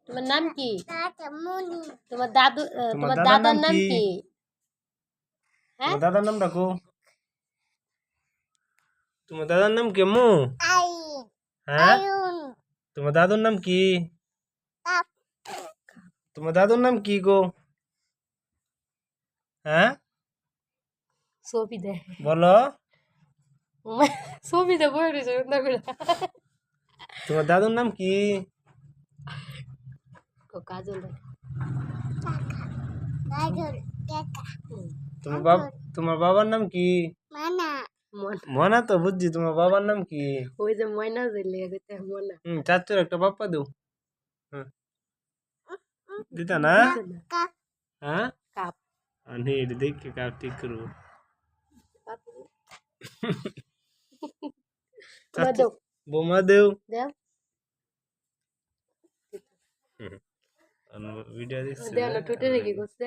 তোমার নাম কি? তোমার দাদু তোমার দাদার নাম কি? হ্যাঁ তোমার দাদার নাম ডাকো। তোমার দাদার নাম কি আম্মু? হ্যাঁ তোমার দাদুর নাম কি? তোমার দাদুর নাম কি গো? হ্যাঁ ছবি দে বলো। ছবি দে বই রয়েছে তোমার দাদুর নাম কি? কাজল তোমার বাবার নাম কি? মনা তো বুঝছি, তোমার বাবার নাম কি? ওই যে ময়না জেলে মনা চাচুর একটা বাপ্পা দেও। দিতা না? হ্যাঁ কাপ আমি এটা দেখে কাপ ঠিক করবো। দেও বোমা দেও। দেও ভিডিও দিচ্ছি দেও না টুটে রেখে করছে